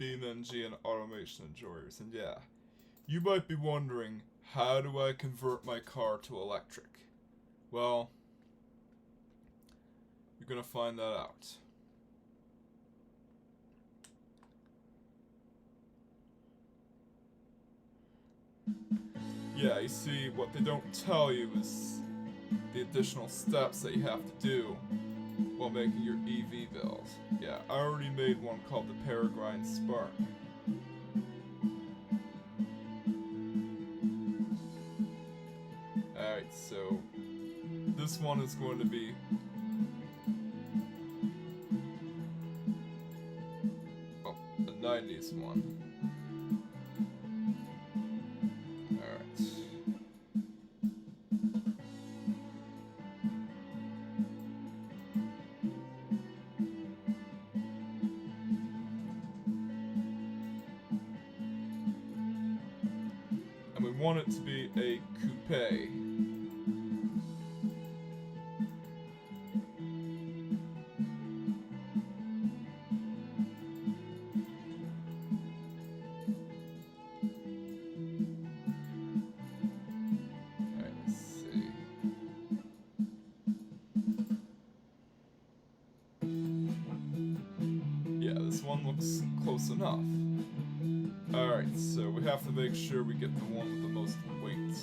BeamNG and Automation enjoyers, and yeah, you might be wondering, how do I convert my car to electric? Well, you're gonna find that out. Yeah, you see, what they don't tell you is the additional steps that you have to do while making your EV build. Yeah, I already made one called the Peregrine Spark. Alright, so this one is going to be the 90s one. And we want it to be a coupe. Alright, let's see. Yeah, this one looks close enough. Alright, so we have to make sure we get the one with the most weight.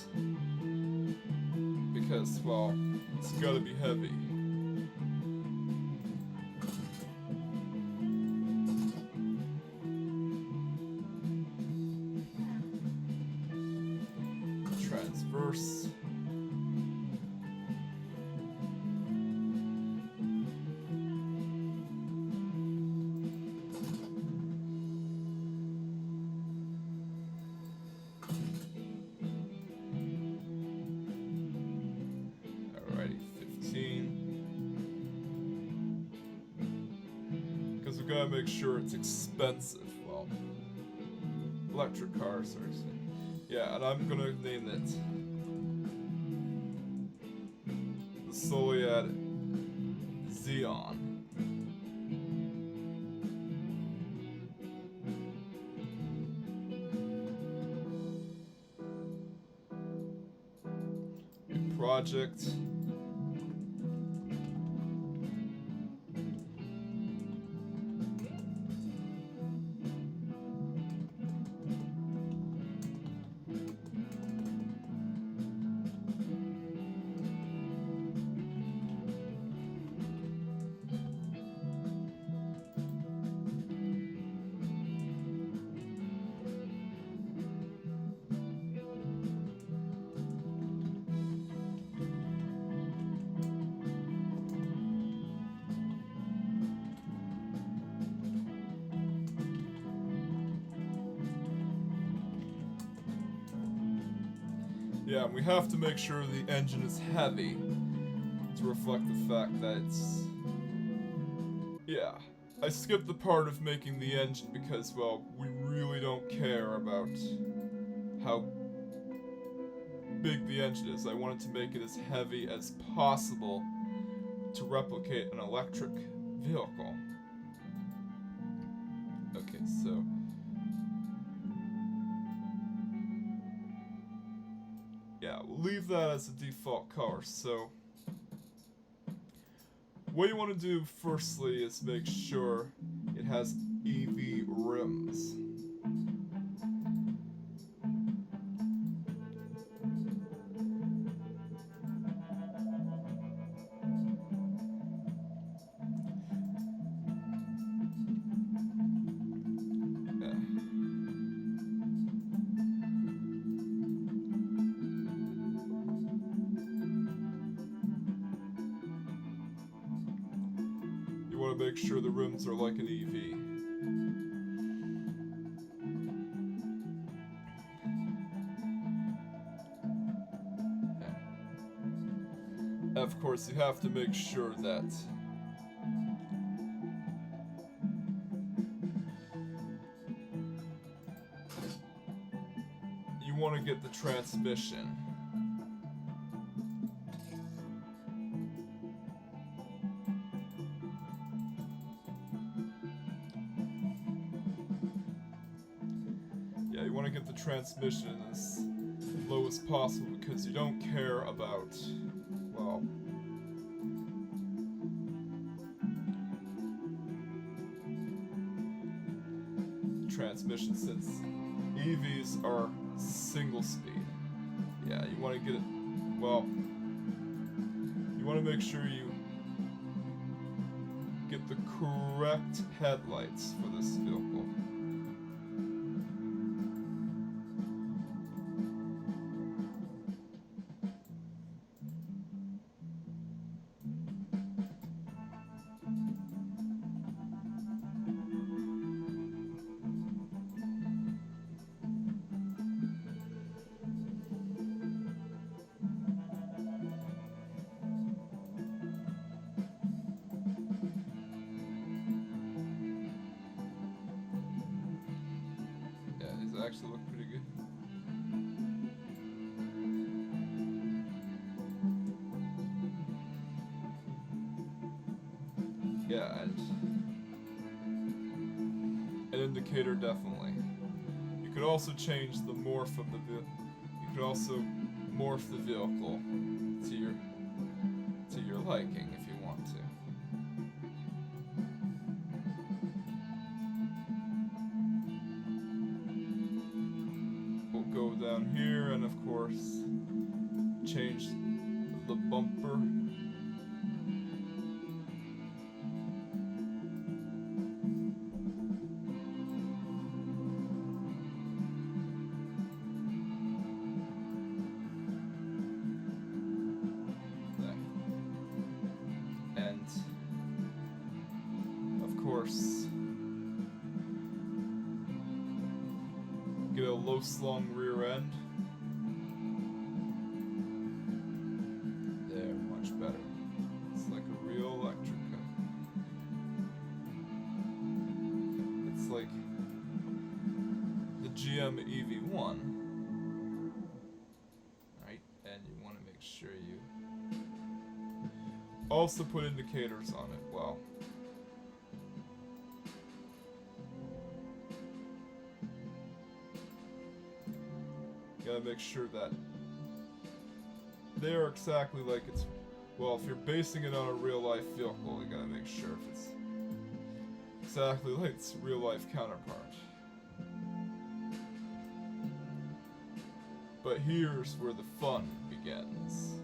Because, well, it's gotta be heavy. Transverse. Alrighty, 15. Because we gotta make sure it's expensive. Well, electric cars are expensive. Yeah, and I'm gonna name it the Soliad Xeon. Project. Yeah, we have to make sure the engine is heavy to reflect the fact that it's... Yeah, I skipped the part of making the engine because, well, we really don't care about how big the engine is. I wanted to make it as heavy as possible to replicate an electric vehicle. Okay, so... yeah, we'll leave that as a default color, so... what you want to do firstly is make sure it has EV rims. You want to make sure the rims are like an EV. Of course, you have to make sure that you want to get the transmission. want to get the transmission as low as possible because you don't care about, well, transmission, since EVs are single speed. Yeah, you want to get it, well, you want to make sure you get the correct headlights for this vehicle. Actually look pretty good. Yeah, and an indicator definitely. You could also change the morph of the vehicle. You could also morph the vehicle to your liking if you want to. Go down here and of course change the bumper. And of course get a low slung rear end. There, much better. It's like a real electric. It's like the GM EV1. Right? And you want to make sure you also put indicators on it. Well, gotta make sure that they are exactly like it's, well, if you're basing it on a real life vehicle, you gotta make sure if it's exactly like its real life counterpart. But here's where the fun begins.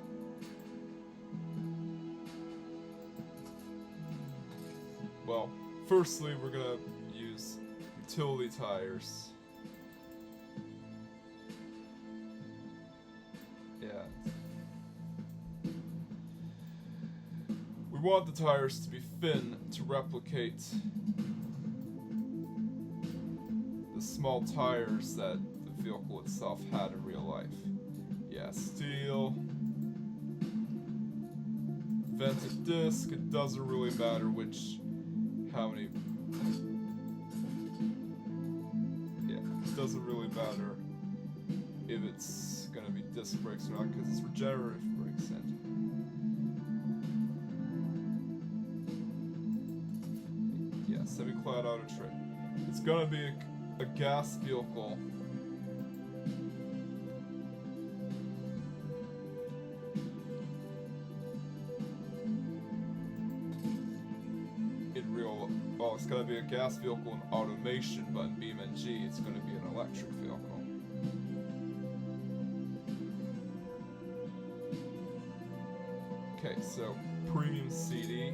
Well, firstly we're gonna use utility tires. We want the tires to be thin to replicate the small tires that the vehicle itself had in real life. Yeah, steel, vented disc, it doesn't really matter how many, yeah, it doesn't really matter if it's gonna be disc brakes or not because it's regenerative brakes. And yeah, semi-cloud auto tray. It's gonna be a gas vehicle. Well, it's gonna be a gas vehicle in automation, but in BeamNG, it's gonna be an electric vehicle. Okay, so premium CD,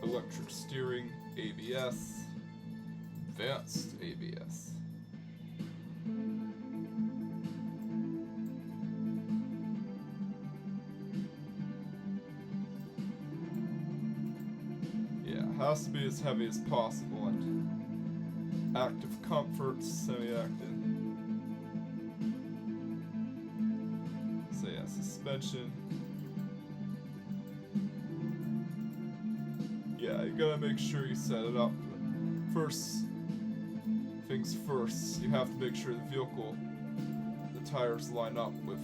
electric steering, ABS, advanced ABS. Has to be as heavy as possible, and active comfort, semi-active. So yeah, suspension. Yeah, you gotta make sure you set it up. First things first, you have to make sure the vehicle, the tires line up with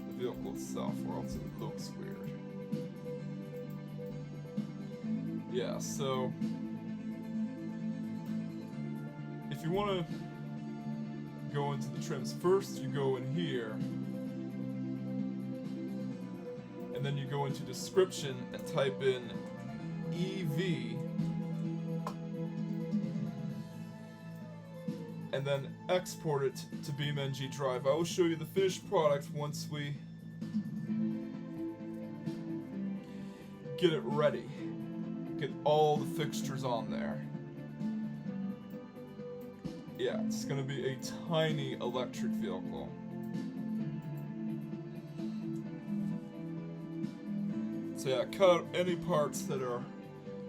the vehicle itself, or else it looks weird. Yeah, so if you want to go into the trims, first you go in here, and then you go into description and type in EV, and then export it to BeamNG.drive. I will show you the finished product once we get it ready. Get all the fixtures on there. Yeah, it's gonna be a tiny electric vehicle. So yeah, cut out any parts that are,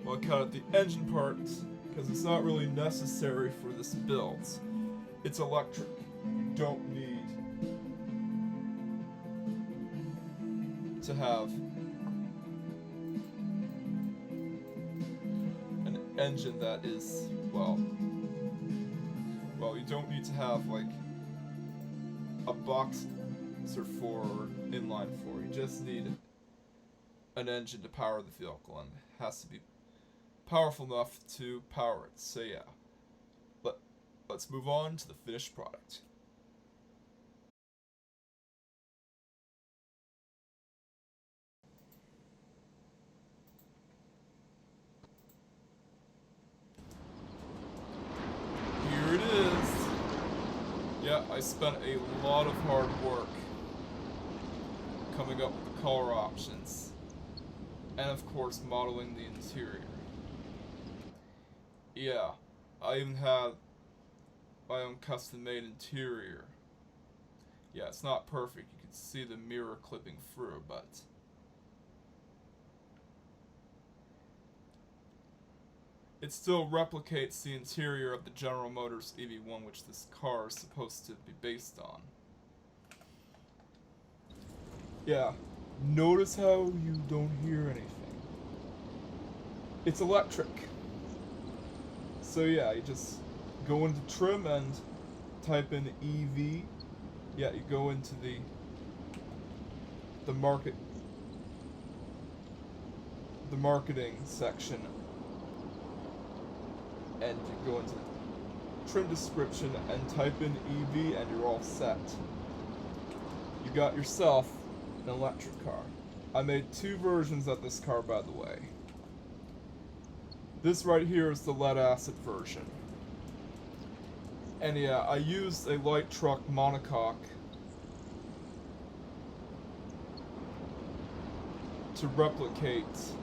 well, cut out the engine parts, because it's not really necessary for this build. It's electric. You don't need to have an engine that is, well, you don't need to have like a boxer for inline four. You just need an engine to power the vehicle, and it has to be powerful enough to power it. So yeah, let's move on to the finished product. Here it is. Yeah, I spent a lot of hard work coming up with the color options, and of course modeling the interior. Yeah, I even have my own custom-made interior. Yeah, it's not perfect. You can see the mirror clipping through, but it still replicates the interior of the General Motors EV1, which this car is supposed to be based on. Yeah, notice how you don't hear anything. It's electric. So yeah, you just go into trim and type in EV. Yeah, you go into the marketing section, and you go into trim description and type in EV, and you're all set. You got yourself an electric car. I made two versions of this car, by the way. This right here is the lead acid version. And yeah, I used a light truck monocoque to replicate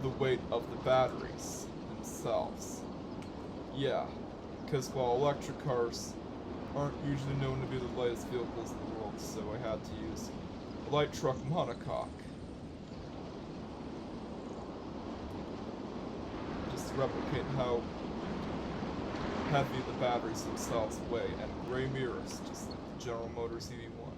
the weight of the batteries themselves. Yeah, because while electric cars aren't usually known to be the lightest vehicles in the world, so I had to use a light truck monocoque. Just to replicate how heavy the batteries themselves weigh, and gray mirrors, just like the General Motors EV1.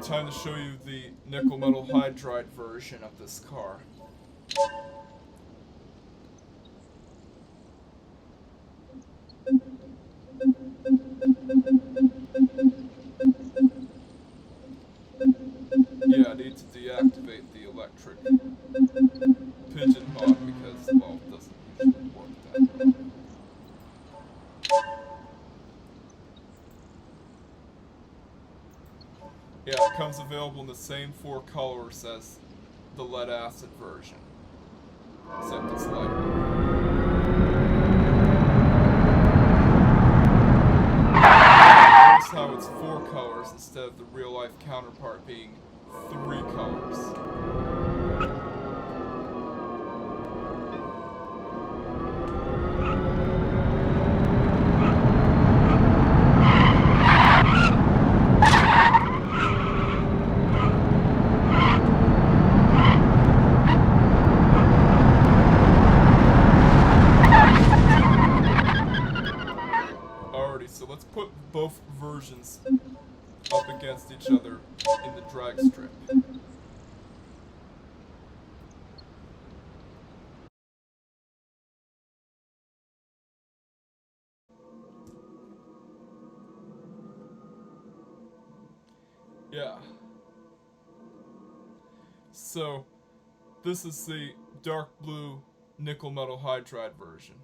Time to show you the nickel metal hydride version of this car. Yeah, I need to deactivate the electric pigeon mod because, well, it doesn't usually work that way. Yeah, it comes available in the same four colors as the lead acid version, except it's lighter. Notice how it's 4 colors instead of the real-life counterpart being 3 colors. So let's put both versions up against each other in the drag strip. Yeah. So this is the dark blue nickel metal hydride version.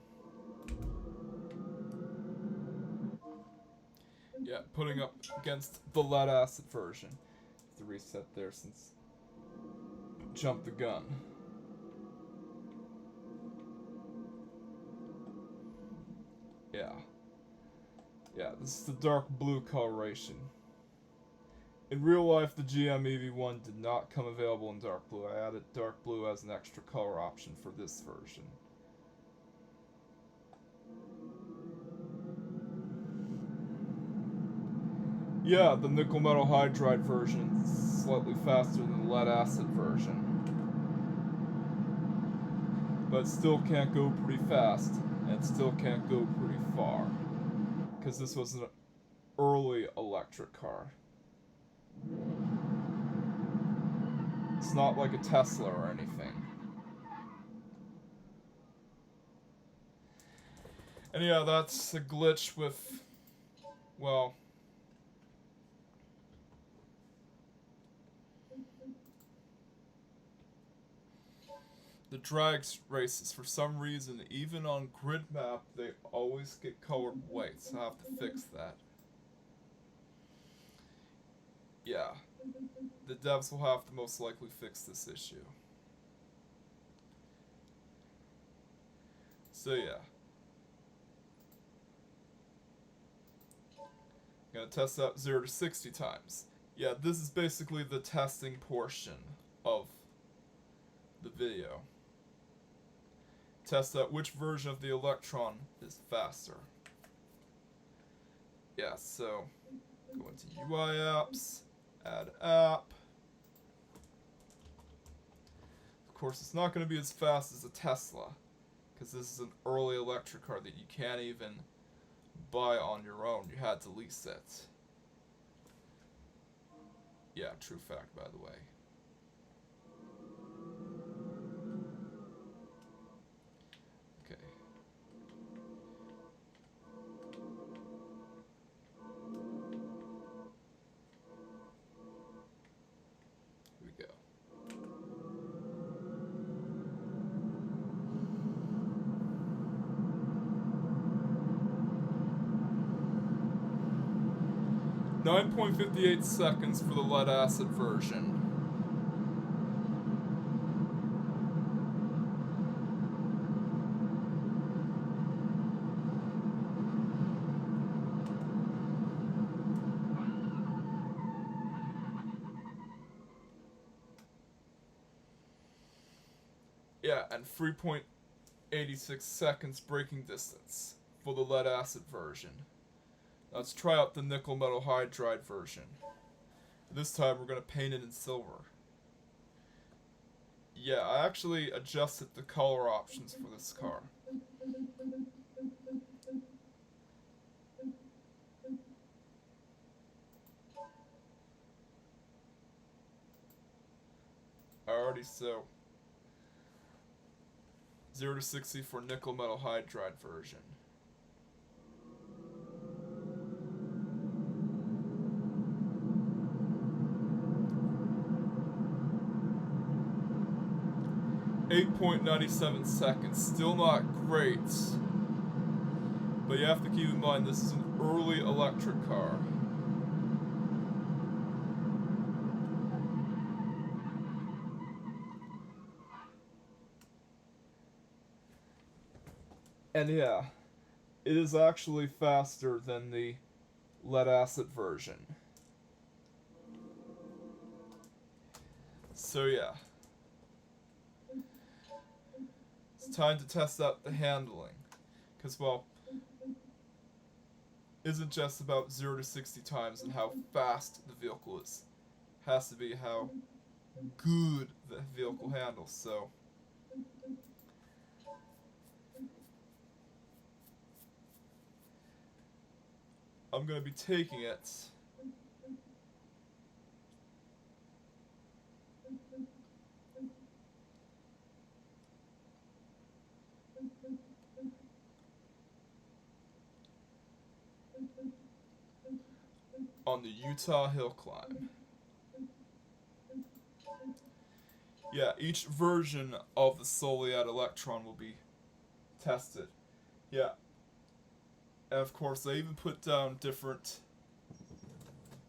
Yeah, putting up against the lead acid version. To reset there since jump the gun. Yeah. Yeah, this is the dark blue coloration. In real life, the GM EV1 did not come available in dark blue. I added dark blue as an extra color option for this version. Yeah, the nickel metal hydride version is slightly faster than the lead acid version. But still can't go pretty fast, and still can't go pretty far. Because this was an early electric car. It's not like a Tesla or anything. And yeah, that's a glitch with, well, the drag races. For some reason, even on grid map, they always get colored white, so I have to fix that. Yeah, the devs will have to most likely fix this issue. So yeah. I'm gonna test out 0 to 60 times. Yeah, this is basically the testing portion of the video. Test out which version of the Electron is faster. Yeah, so go into UI apps, add app. Of course, it's not going to be as fast as a Tesla, because this is an early electric car that you can't even buy on your own. You had to lease it. Yeah, true fact, by the way. Okay. Here we go. .58 seconds for the lead acid version. Yeah, and 3.86 seconds braking distance for the lead acid version. Let's try out the nickel metal hydride version. This time we're going to paint it in silver. Yeah, I actually adjusted the color options for this car. Alrighty, so 0 to 60 for nickel metal hydride version. .97 seconds, still not great. But you have to keep in mind this is an early electric car. And yeah, it is actually faster than the lead acid version. So yeah, it's time to test out the handling. Because, well, isn't just about 0 to 60 times and how fast the vehicle is. Has to be how good the vehicle handles. So I'm going to be taking it on the Utah hill climb. Yeah, each version of the Soliad Electron will be tested. Yeah, and of course I even put down different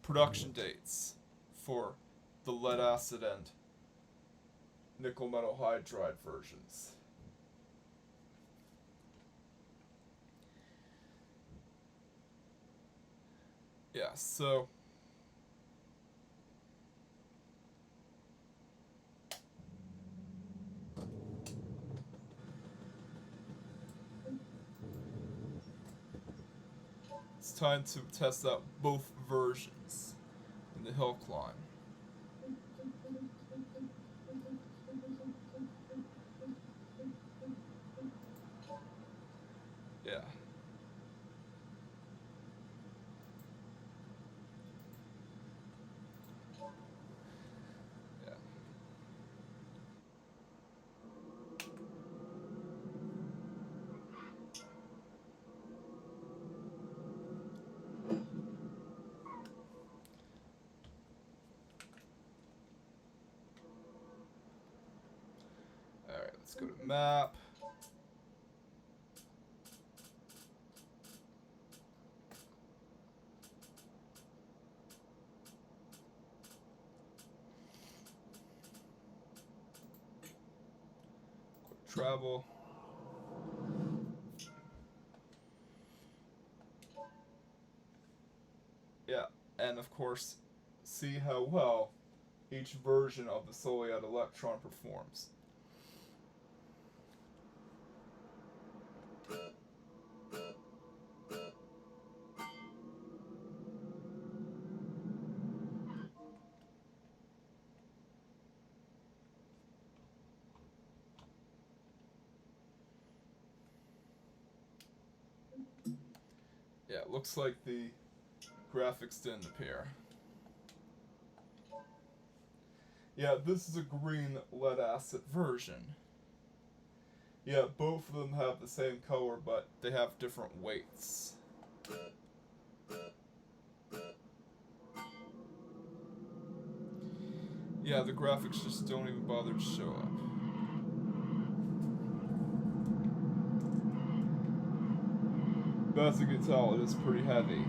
production dates for the lead acid and nickel metal hydride versions. Yeah, so it's time to test out both versions in the hill climb. Yeah. Yeah. Alright, let's go to map. Quick travel. Yeah, and of course, see how well each version of the Soliad Electron performs. Yeah, it looks like the graphics didn't appear. Yeah, this is a green lead acid version. Yeah, both of them have the same color, but they have different weights. Yeah, the graphics just don't even bother to show up. But as you can tell, it is pretty heavy.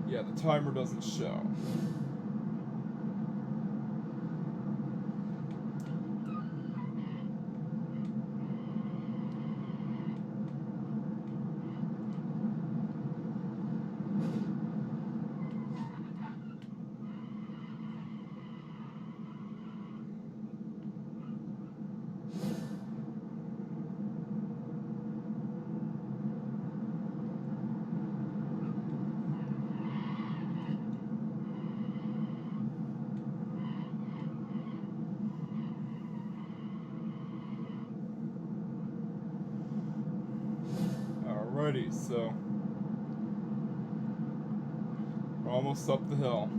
Yeah, the timer doesn't show. Alrighty, so we're almost up the hill.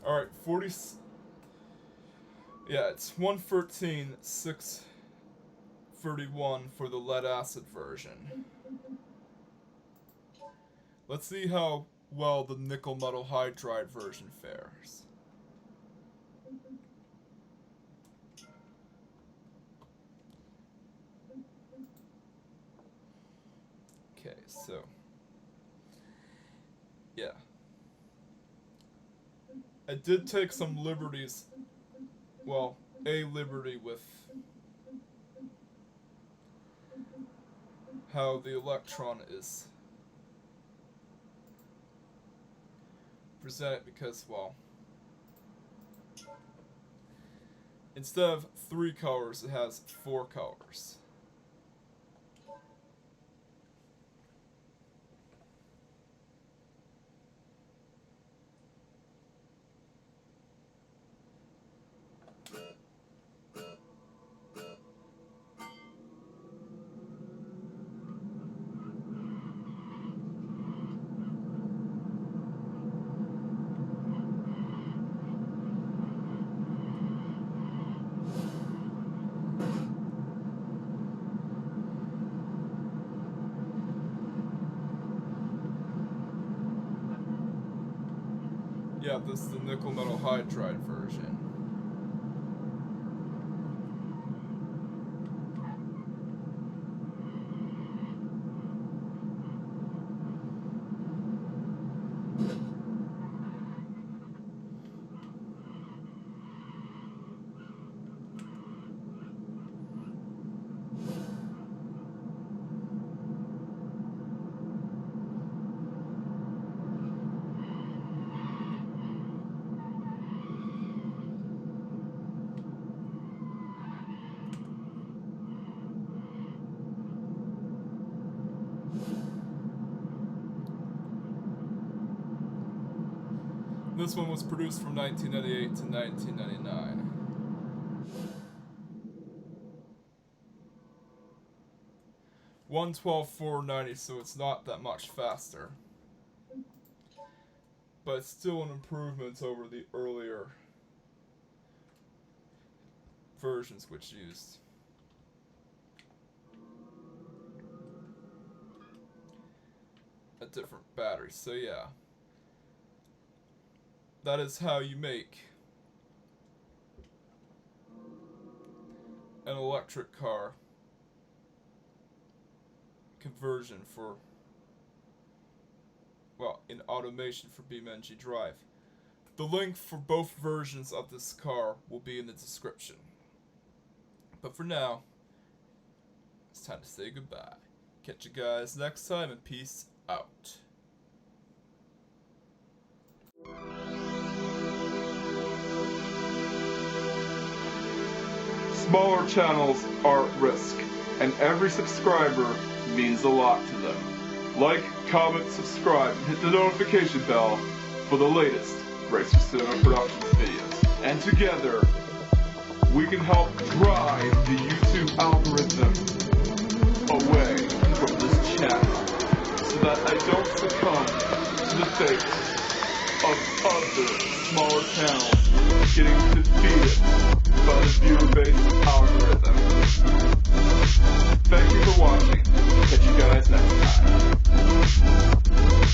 Alright, 40. Yeah, it's 113,631 for the lead acid version. Let's see how well the nickel metal hydride version fares. yeah. I did take some liberties, well, a liberty with how the Electron is presented because, well, instead of 3 colors, it has 4 colors. Yeah, this is the nickel metal hydride version. This one was produced from 1998 to 1999. $112,490, so it's not that much faster. But it's still an improvement over the earlier versions which used a different battery. So yeah, that is how you make an electric car conversion for, well, in automation for BeamNG.drive. The link for both versions of this car will be in the description. But for now, it's time to say goodbye. Catch you guys next time, and peace out. Smaller channels are at risk, and every subscriber means a lot to them. Like, comment, subscribe, and hit the notification bell for the latest Racer Cinema Productions videos. And together, we can help drive the YouTube algorithm away from this channel, so that I don't succumb to the fate of other smaller channels getting defeated by the viewer-based algorithm. Thank you for watching. Catch you guys next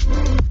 time.